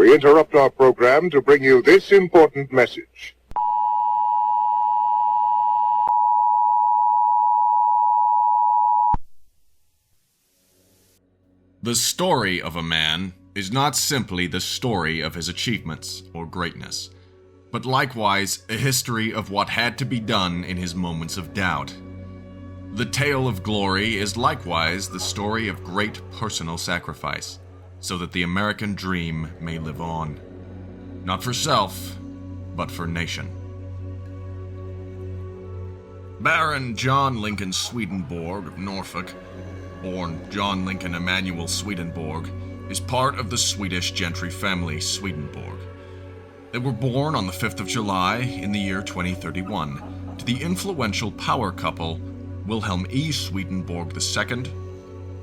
we interrupt our program to bring you this important message. The story of a man is not simply the story of his achievements or greatness, but likewise a history of what had to be done in his moments of doubt. The tale of glory is likewise the story of great personal sacrifice, so that the American dream may live on. Not for self, but for nation. Baron John Lincoln Swedenborg of Norfolk, born John Lincoln Emmanuel Swedenborg, is part of the Swedish gentry family Swedenborg. They were born on the 5th of July in the year 2031 to the influential power couple Wilhelm E. Swedenborg II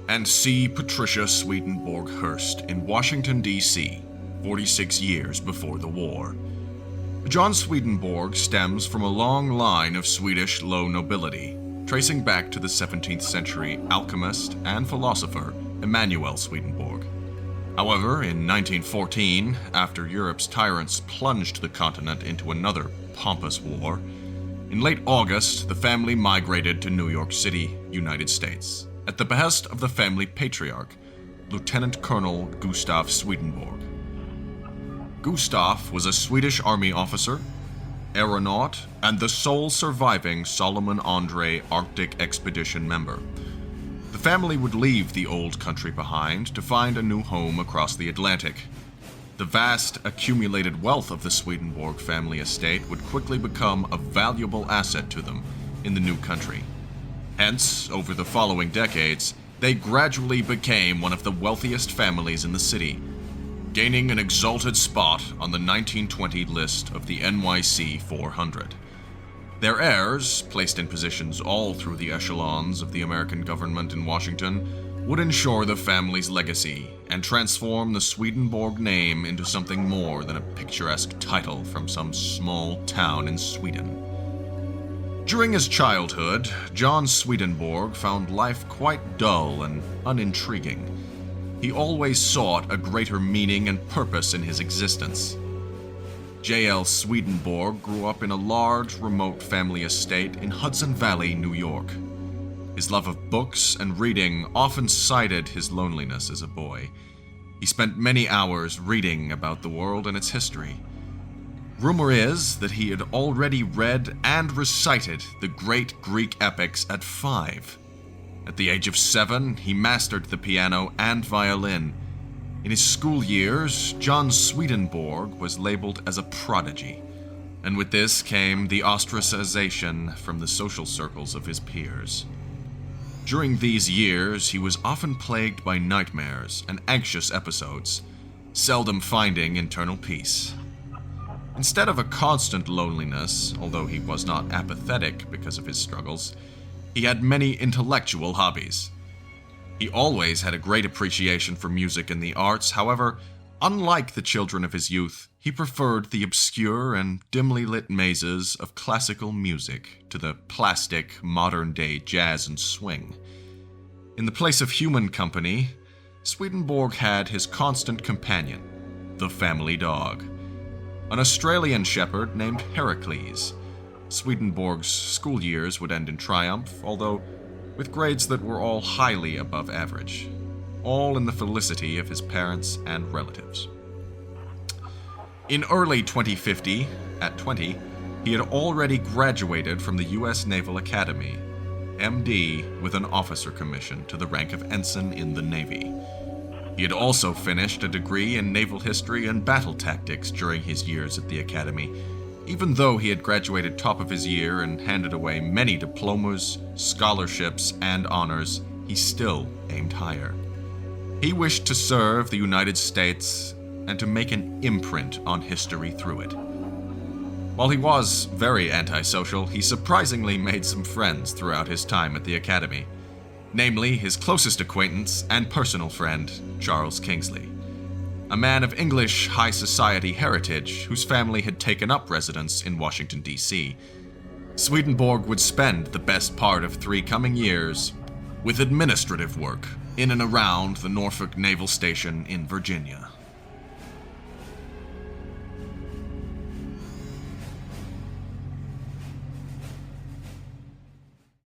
and C. Patricia Swedenborg Hearst in Washington, D.C., 46 years before the war. John Swedenborg stems from a long line of Swedish low nobility, tracing back to the 17th century alchemist and philosopher Emanuel Swedenborg. However, in 1914, after Europe's tyrants plunged the continent into another pompous war, in late August, the family migrated to New York City, United States, at the behest of the family patriarch, Lieutenant Colonel Gustav Swedenborg. Gustav was a Swedish army officer, aeronaut, and the sole surviving Solomon Andre Arctic Expedition member. The family would leave the old country behind to find a new home across the Atlantic. The vast accumulated wealth of the Swedenborg family estate would quickly become a valuable asset to them in the new country. Hence, over the following decades, they gradually became one of the wealthiest families in the city, gaining an exalted spot on the 1920 list of the NYC 400. Their heirs, placed in positions all through the echelons of the American government in Washington, would ensure the family's legacy and transform the Swedenborg name into something more than a picturesque title from some small town in Sweden. During his childhood, John Swedenborg found life quite dull and unintriguing. He always sought a greater meaning and purpose in his existence. J.L. Swedenborg grew up in a large, remote family estate in Hudson Valley, New York. His love of books and reading often cited his loneliness as a boy. He spent many hours reading about the world and its history. Rumor is that he had already read and recited the great Greek epics at 5. At the age of 7, he mastered the piano and violin. In his school years, John Swedenborg was labeled as a prodigy, and with this came the ostracization from the social circles of his peers. During these years, he was often plagued by nightmares and anxious episodes, seldom finding internal peace. Instead of a constant loneliness, although he was not apathetic because of his struggles, he had many intellectual hobbies. He always had a great appreciation for music and the arts. However, unlike the children of his youth, he preferred the obscure and dimly lit mazes of classical music to the plastic, modern-day jazz and swing. In the place of human company, Swedenborg had his constant companion, the family dog, an Australian shepherd named Heracles. Swedenborg's school years would end in triumph, although with grades that were all highly above average, all in the felicity of his parents and relatives. In early 2050, at 20, he had already graduated from the U.S. Naval Academy, MD, with an officer commission to the rank of ensign in the Navy. He had also finished a degree in naval history and battle tactics during his years at the Academy. Even though he had graduated top of his year and handed away many diplomas, scholarships, and honors, he still aimed higher. He wished to serve the United States and to make an imprint on history through it. While he was very antisocial, he surprisingly made some friends throughout his time at the Academy, namely his closest acquaintance and personal friend, Charles Kingsley, a man of English high society heritage whose family had taken up residence in Washington, D.C. Swedenborg would spend the best part of 3 coming years with administrative work in and around the Norfolk Naval Station in Virginia.